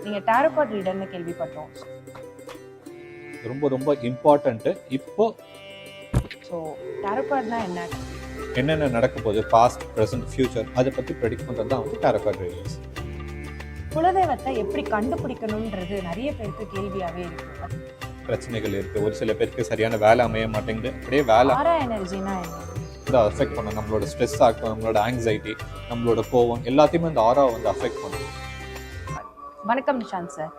நீங்க tarot card ரீடர்னு கேள்விப்பட்டோம். ரொம்ப ரொம்ப இம்பார்ட்டன்ட்டு. இப்போ ஸோ டாரோ கார்ட்னா என்ன? என்னென்ன நடக்க போகுது, பாஸ்ட், ப்ரெசன்ட், ஃபியூச்சர், அதை பற்றி ப்ரெடிக்ட் பண்ணுறது தான் வந்து டாரோ கார்ட் ரீடிங்ஸ். குலதெய்வத்தை எப்படி கண்டுபிடிக்கணுன்றது நிறைய பேருக்கு கேள்வியாவே இருக்கு. பிரச்சனைகள் இருக்குது, ஒரு சில பேருக்கு சரியான வேலை அமைய மாட்டேங்குது. அப்படியே வேலை ஆரா எனர்ஜினா என்ன? வந்து அஃபெக்ட் பண்ணும். நம்மளோட ஸ்ட்ரெஸ் ஆகட்டும், நம்மளோட ஆங்ஸைட்டி, நம்மளோட கோவம் எல்லாத்தையுமே இந்த ஆரா வந்து அஃபெக்ட் பண்ணும். வணக்கம் நிஷாந்த் சார்.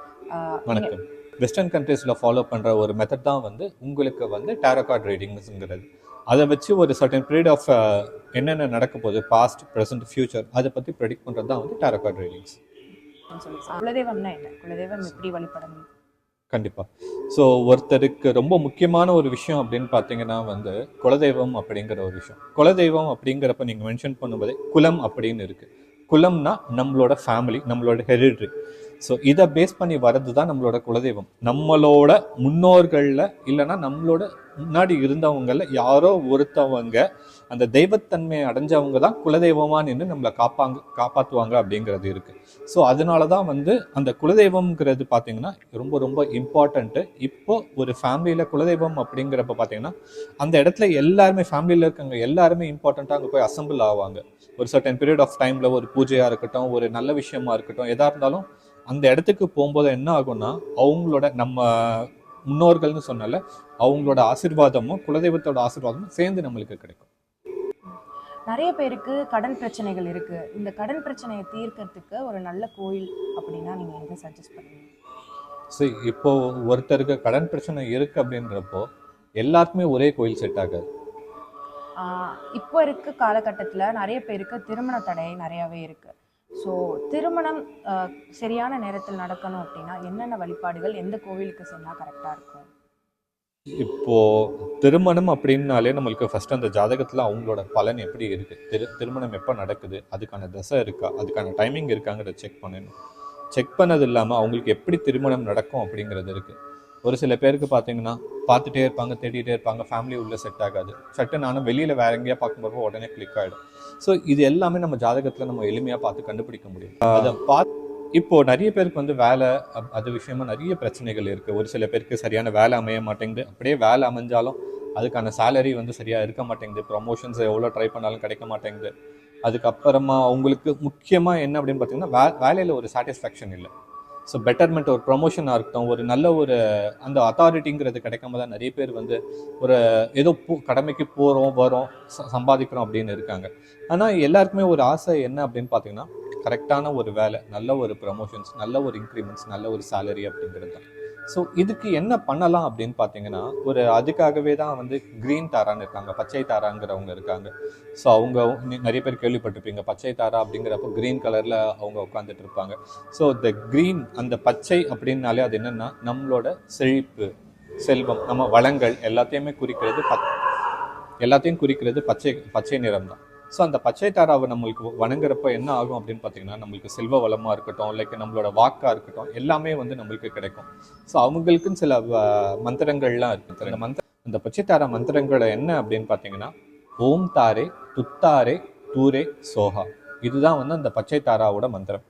வணக்கம். வெஸ்டர்ன் கண்ட்ரீஸில் ஃபாலோ பண்ணுற ஒரு மெத்தட் தான் வந்து உங்களுக்கு வந்து டாரோ கார்ட் ரீடிங்ஸுங்கிறது. அதை வச்சு ஒரு சர்டன் பீரியட் ஆஃப் என்னென்ன நடக்க போகுது, பாஸ்ட், ப்ரெசன்ட், ஃபியூச்சர், அதை பற்றி ப்ரெடிக்ட் பண்ணுறது தான் வந்து டாரோ கார்ட் ரீடிங்ஸ். குலதெய்வம்னா என்ன? குலதெய்வம் எப்படி வழிபடணும்? கண்டிப்பாக. ஸோ ஒருத்தருக்கு ரொம்ப முக்கியமான ஒரு விஷயம் அப்படின்னு பார்த்தீங்கன்னா வந்து குலதெய்வம் அப்படிங்கிற ஒரு விஷயம். குலதெய்வம் அப்படிங்கிறப்ப நீங்கள் மென்ஷன் பண்ணும்போதே குலம் அப்படின்னு இருக்குது. குலம்னா நம்மளோட ஃபேமிலி, நம்மளோட ஹெரிட்ரி. ஸோ இதை பேஸ் பண்ணி வர்றது தான் நம்மளோட குலதெய்வம். நம்மளோட முன்னோர்களில் இல்லைன்னா நம்மளோட முன்னாடி இருந்தவங்களில் யாரோ ஒருத்தவங்க அந்த தெய்வத்தன்மையை அடைஞ்சவங்க தான் குலதெய்வமாக நின்று நம்மளை காப்பாற்றுவாங்க அப்படிங்கிறது இருக்குது. ஸோ அதனால தான் வந்து அந்த குலதெய்வம்ங்கிறது பார்த்தீங்கன்னா ரொம்ப ரொம்ப இம்பார்ட்டண்ட்டு. இப்போ ஒரு ஃபேமிலியில் குலதெய்வம் அப்படிங்கிறப்ப பார்த்தீங்கன்னா அந்த இடத்துல எல்லாருமே, ஃபேமிலியில் இருக்கவங்க எல்லாருமே இம்பார்ட்டண்ட்டாக அங்கே போய் அசம்பிள் ஆவாங்க. ஒரு சர்டன் பீரியட் ஆஃப் டைமில் ஒரு பூஜையாக இருக்கட்டும், ஒரு நல்ல விஷயமா இருக்கட்டும், எதாக இருந்தாலும் அந்த இடத்துக்கு போகும்போது என்ன ஆகும்னா அவங்களோட நம்ம முன்னோர்கள்னு சொன்னால அவங்களோட ஆசீர்வாதமும் குலதெய்வத்தோட ஆசீர்வாதமும் சேர்ந்து நம்மளுக்கு கிடைக்கும். நிறைய பேருக்கு கடன் பிரச்சனைகள் இருக்கு. இந்த கடன் பிரச்சனையை தீர்க்கறதுக்கு ஒரு நல்ல கோயில் அப்படின்னா நீங்க எதை சஜஸ்ட் பண்ணுவீங்க? சரி, இப்போ ஒருத்தருக்கு கடன் பிரச்சனை இருக்கு அப்படின்றப்போ எல்லாருக்குமே ஒரே கோயில் செட் ஆகாது. இப்போ இருக்க காலகட்டத்தில் நிறைய பேருக்கு திருமண தடை நிறையாவே இருக்கு. ஸோ திருமணம் சரியான நேரத்தில் நடக்கணும் அப்படின்னா என்னென்ன வழிபாடுகள், எந்த கோவிலுக்கு சென்றால் கரெக்டாக இருக்கும்? இப்போ திருமணம் அப்படின்னாலே நம்மளுக்கு ஃபர்ஸ்ட் அந்த ஜாதகத்தில் அவங்களோட பலன் எப்படி இருக்குது, திருமணம் எப்போ நடக்குது, அதுக்கான தசை இருக்கா, அதுக்கான டைமிங் இருக்காங்கிறத செக் பண்ணணும். செக் பண்ணது இல்லாமல் அவங்களுக்கு எப்படி திருமணம் நடக்கும் அப்படிங்கிறது இருக்குது. ஒரு சில பேருக்கு பார்த்தீங்கன்னா பார்த்துட்டே இருப்பாங்க, தேடிட்டே இருப்பாங்க, ஃபேமிலி உள்ளே செட் ஆகாது. சட்டு நானும் வெளியில் வேற எங்கேயா பார்க்கும்போது உடனே கிளிக் ஆகிடும். ஸோ இது எல்லாமே நம்ம ஜாதகத்தில் நம்ம எளிமையாக பார்த்து கண்டுபிடிக்க முடியும். அதை இப்போ நிறைய பேருக்கு வந்து வேலை அது விஷயமா நிறைய பிரச்சனைகள் இருக்குது. ஒரு சில பேருக்கு சரியான வேலை அமைய மாட்டேங்குது. அப்படியே வேலை அமைஞ்சாலும் அதுக்கான சேலரி வந்து சரியாக இருக்க மாட்டேங்குது. ப்ரமோஷன்ஸ் எவ்வளோ ட்ரை பண்ணாலும் கிடைக்க மாட்டேங்குது. அதுக்கப்புறமா அவங்களுக்கு முக்கியமாக என்ன அப்படின்னு பார்த்தீங்கன்னா வேலையில் ஒரு சாட்டிஸ்ஃபேக்ஷன் இல்லை. ஸோ பெட்டர்மெண்ட், ஒரு ப்ரொமோஷனாக இருக்கட்டும், ஒரு நல்ல ஒரு அந்த அத்தாரிட்டிங்கிறது கிடைக்காம தான் நிறைய பேர் வந்து ஒரு ஏதோ கடமைக்கு போகிறோம் வரோம் சம்பாதிக்கிறோம் அப்படின்னு இருக்காங்க. ஆனால் எல்லாருக்குமே ஒரு ஆசை என்ன அப்படின்னு பார்த்தீங்கன்னா கரெக்டான ஒரு வேலை, நல்ல ஒரு ப்ரமோஷன்ஸ், நல்ல ஒரு இன்க்ரிமெண்ட்ஸ், நல்ல ஒரு சேலரி அப்படிங்கிறது தான். ஸோ இதுக்கு என்ன பண்ணலாம் அப்படின்னு பார்த்தீங்கன்னா அதுக்காகவே தான் வந்து க்ரீன் தாரான்னு இருக்காங்க, பச்சை தாராங்கிறவங்க இருக்காங்க. ஸோ அவங்க நிறைய பேர் கேள்விப்பட்டிருப்பீங்க, பச்சை தாரா அப்படிங்கிறப்போ க்ரீன் கலரில் அவங்க உட்காந்துட்டு இருப்பாங்க. ஸோ இந்த க்ரீன், அந்த பச்சை அப்படின்னாலே அது என்னென்னா நம்மளோட செழிப்பு, செல்வம், நம்ம வளங்கள் எல்லாத்தையும் குறிக்கிறது பச்சை நிறம் தான். ஸோ அந்த பச்சை தாராவை நம்மளுக்கு வணங்குறப்ப என்ன ஆகும் அப்படின்னு பார்த்தீங்கன்னா நம்மளுக்கு செல்வ வளமாக இருக்கட்டும், லைக் நம்மளோட வாக்காக இருக்கட்டும், எல்லாமே வந்து நம்மளுக்கு கிடைக்கும். ஸோ அவங்களுக்குன்னு சில மந்திரங்கள்லாம் இருக்குது. அந்த பச்சை தாரா மந்திரங்களை என்ன அப்படின்னு பார்த்தீங்கன்னா ஓம் தாரே துத்தாரே தூரே சோஹா, இதுதான் வந்து அந்த பச்சை தாராவோட மந்திரம்.